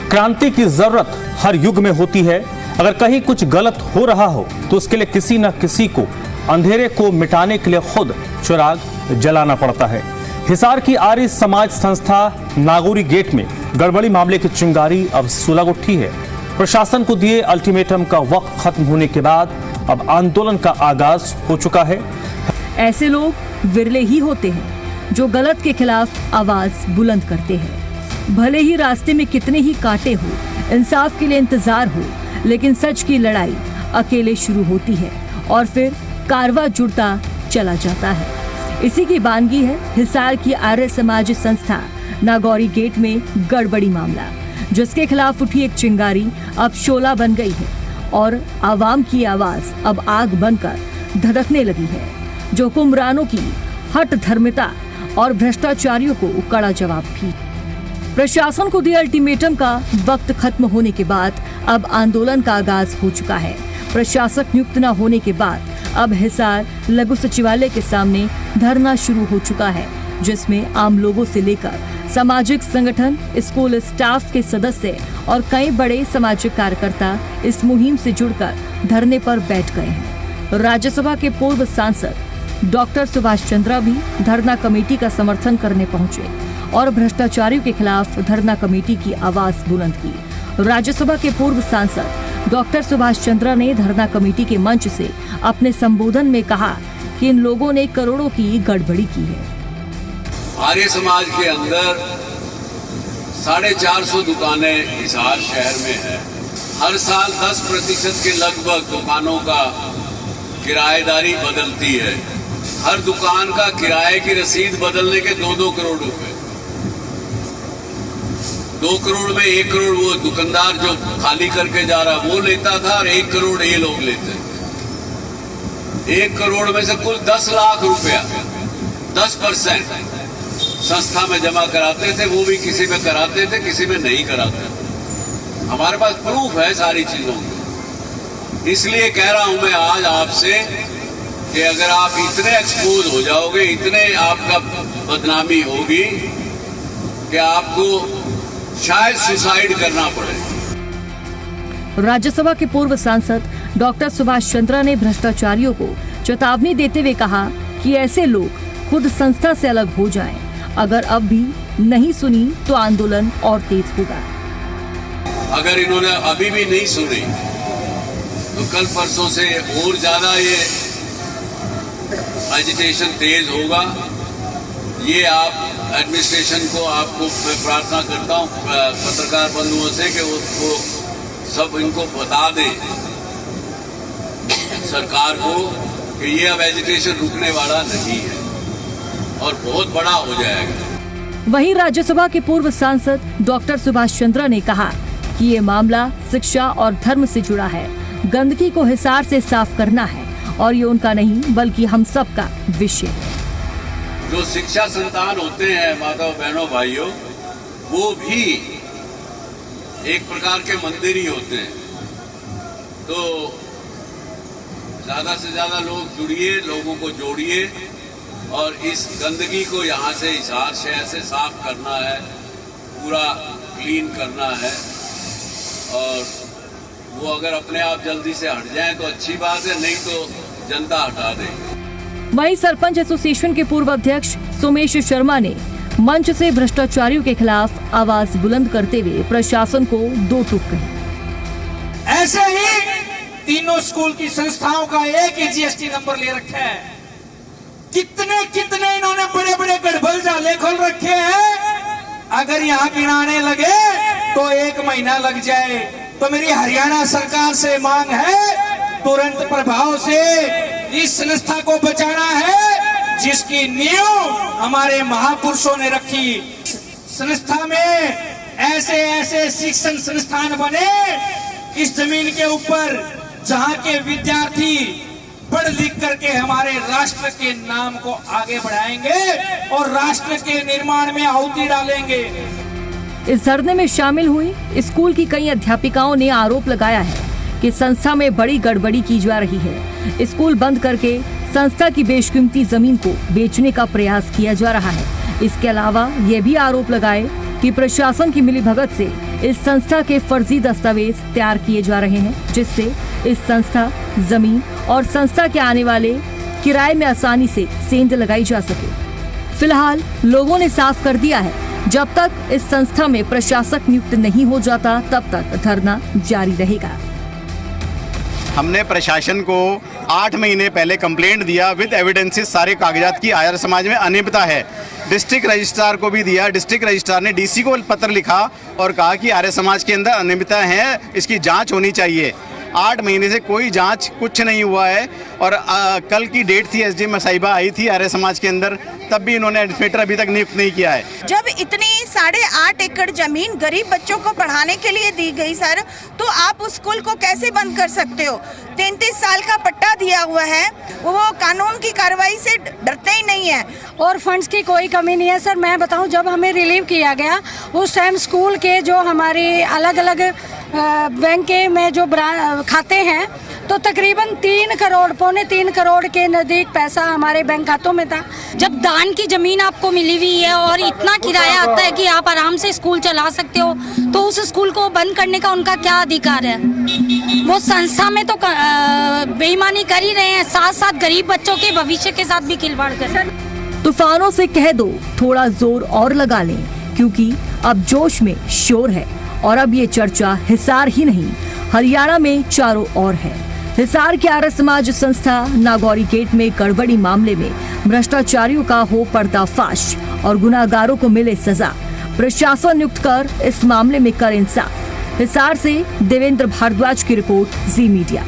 क्रांति की जरूरत हर युग में होती है। अगर कहीं कुछ गलत हो रहा हो तो उसके लिए किसी न किसी को अंधेरे को मिटाने के लिए खुद चिराग जलाना पड़ता है। हिसार की आर्य समाज संस्था नागौरी गेट में गड़बड़ी मामले की चिंगारी अब सुलग उठी है। प्रशासन को दिए अल्टीमेटम का वक्त खत्म होने के बाद अब आंदोलन का आगाज हो चुका है। ऐसे लोग विरले ही होते हैं जो गलत के खिलाफ आवाज बुलंद करते हैं। भले ही रास्ते में कितने ही कांटे हो, इंसाफ के लिए इंतजार हो, लेकिन सच की लड़ाई अकेले शुरू होती है और फिर कारवां जुड़ता चला जाता है। इसी की बानगी है हिसार की आर्य समाज संस्था नागौरी गेट में गड़बड़ी मामला, जिसके खिलाफ उठी एक चिंगारी अब शोला बन गई है और आवाम की आवाज अब आग बनकर धधकने लगी है, जो हुक्मरानों की हठ धर्मिता और भ्रष्टाचारियों को कड़ा जवाब भी। प्रशासन को दिए अल्टीमेटम का वक्त खत्म होने के बाद अब आंदोलन का आगाज हो चुका है। प्रशासक नियुक्त न होने के बाद अब हिसार लघु सचिवालय के सामने धरना शुरू हो चुका है, जिसमें आम लोगों से लेकर सामाजिक संगठन, स्कूल स्टाफ के सदस्य और कई बड़े सामाजिक कार्यकर्ता इस मुहिम से जुड़कर धरने पर बैठ गए हैं। राज्यसभा के पूर्व सांसद डॉक्टर सुभाष चंद्रा भी धरना कमेटी का समर्थन करने पहुंचे और भ्रष्टाचारियों के खिलाफ धरना कमेटी की आवाज बुलंद की। राज्यसभा के पूर्व सांसद डॉक्टर सुभाष चंद्रा ने धरना कमेटी के मंच से अपने संबोधन में कहा कि इन लोगों ने करोड़ों की गड़बड़ी की है। आर्य समाज के अंदर 450 दुकानें हिसार शहर में है। हर साल 10% के लगभग दुकानों का किराएदारी बदलती है। हर दुकान का किराए की रसीद बदलने के 2-2 करोड़ रुपए। 2 करोड़ में 1 करोड़ वो दुकानदार जो खाली करके जा रहा वो लेता था और 1 करोड़ ये लोग लेते थे। 1 करोड़ में से कुल 10 लाख रुपया 10% संस्था में जमा कराते थे। वो भी किसी में कराते थे, किसी में नहीं कराते थे। हमारे पास प्रूफ है सारी चीजों की। इसलिए कह रहा हूं मैं आज आपसे कि अगर आप इतने एक्सपोज हो जाओगे, इतने आपका बदनामी होगी कि आपको शायद सुसाइड करना पड़े। राज्यसभा के पूर्व सांसद डॉक्टर सुभाष चंद्रा ने भ्रष्टाचारियों को चेतावनी देते हुए कहा कि ऐसे लोग खुद संस्था से अलग हो जाएं। अगर अब भी नहीं सुनी तो आंदोलन और तेज होगा। अगर इन्होंने अभी भी नहीं सुनी तो कल परसों से और ज्यादा ये एजिटेशन तेज होगा। ये आप एडमिनिस्ट्रेशन को, आपको मैं प्रार्थना करता हूँ पत्रकार बंधुओं से कि वो सब इनको बता दें सरकार को कि ये अब एजिटेशन रुकने वाला नहीं है और बहुत बड़ा हो जाएगा। वहीं राज्यसभा के पूर्व सांसद डॉक्टर सुभाष चंद्रा ने कहा कि ये मामला शिक्षा और धर्म से जुड़ा है। गंदगी को हिसार से साफ करना है और ये उनका नहीं बल्कि हम सब का विषय है। जो शिक्षा संतान होते हैं माताओं बहनों भाइयों, वो भी एक प्रकार के मंदिर ही होते हैं। तो ज्यादा से ज्यादा लोग जुड़िए, लोगों को जोड़िए और इस गंदगी को यहाँ से हिसार शहर से साफ करना है, पूरा क्लीन करना है। और वो अगर अपने आप जल्दी से हट जाए तो अच्छी बात है, नहीं तो जनता हटा देगी। वहीं सरपंच एसोसिएशन के पूर्व अध्यक्ष सोमेश शर्मा ने मंच से भ्रष्टाचारियों के खिलाफ आवाज बुलंद करते हुए प्रशासन को दो टूक कही। ऐसे ही तीनों स्कूल की संस्थाओं का एक ही जीएसटी नंबर ले रखा है। कितने कितने इन्होंने बड़े बड़े गड़बड़ जाले खोल रखे हैं। अगर यहाँ गिनाने लगे तो 1 महीना लग जाए। तो मेरी हरियाणा सरकार से मांग है, तुरंत प्रभाव से इस संस्था को बचाना है जिसकी नींव हमारे महापुरुषों ने रखी। संस्था में ऐसे ऐसे शिक्षण संस्थान बने इस जमीन के ऊपर, जहां के विद्यार्थी पढ़ लिख करके हमारे राष्ट्र के नाम को आगे बढ़ाएंगे और राष्ट्र के निर्माण में आहुति डालेंगे। इस धरने में शामिल हुई स्कूल की कई अध्यापिकाओं ने आरोप लगाया है कि संस्था में बड़ी गड़बड़ी की जा रही है। स्कूल बंद करके संस्था की बेशकीमती जमीन को बेचने का प्रयास किया जा रहा है। इसके अलावा ये भी आरोप लगाए कि प्रशासन की मिलीभगत से इस संस्था के फर्जी दस्तावेज तैयार किए जा रहे हैं, जिससे इस संस्था, जमीन और संस्था के आने वाले किराए में आसानी से सेंध लगाई जा सके। फिलहाल लोगों ने साफ कर दिया है, जब तक इस संस्था में प्रशासक नियुक्त नहीं हो जाता तब तक धरना जारी रहेगा। हमने प्रशासन को 8 महीने पहले कंप्लेंट दिया विद एविडेंसेस सारे कागजात की आर्य समाज में अनियमितता है। डिस्ट्रिक्ट रजिस्ट्रार को भी दिया, डिस्ट्रिक्ट रजिस्ट्रार ने डीसी को पत्र लिखा और कहा कि आर्य समाज के अंदर अनियमितता है, इसकी जांच होनी चाहिए। 8 महीने से कोई जांच कुछ नहीं हुआ है और कल की डेट थी, एसडीएम साहिबा आई थी आर्य समाज के अंदर, तब भी इन्होंने एडमिनिस्ट्रेटर अभी तक नियुक्त नहीं किया है। जब इतनी 8.5 एकड़ जमीन गरीब बच्चों को पढ़ाने के लिए दी गई सर, तो आप उस स्कूल को कैसे बंद कर सकते हो? 33 साल का पट्टा दिया हुआ है, वो कानून की कार्रवाई से डरते ही नहीं है। और फंड्स की कोई कमी नहीं है सर। मैं बताऊं, जब हमें रिलीव किया गया उस टाइम स्कूल के जो हमारे अलग अलग बैंक के में जो खाते हैं, तो तकरीबन 3 करोड़, 3.25 करोड़ के नज़दीक पैसा हमारे बैंक खातों में था। जब दान की जमीन आपको मिली हुई है और इतना किराया आता है कि आप आराम से स्कूल चला सकते हो, तो उस स्कूल को बंद करने का उनका क्या अधिकार है? वो संस्था में तो बेईमानी कर ही रहे हैं, साथ साथ गरीब बच्चों के भविष्य के साथ भी खिलवाड़ कर रहे हैं। तूफानों से कह दो थोड़ा जोर और लगा लें, क्योंकि अब जोश में शोर है और अब ये चर्चा हिसार ही नहीं, हरियाणा में चारों ओर है। हिसार के आर्य समाज संस्था नागौरी गेट में गड़बड़ी मामले में भ्रष्टाचारियों का हो पर्दाफाश और गुनाहगारों को मिले सजा। प्रशासन नियुक्त कर इस मामले में कर इंसाफ। हिसार से देवेंद्र भारद्वाज की रिपोर्ट, जी मीडिया।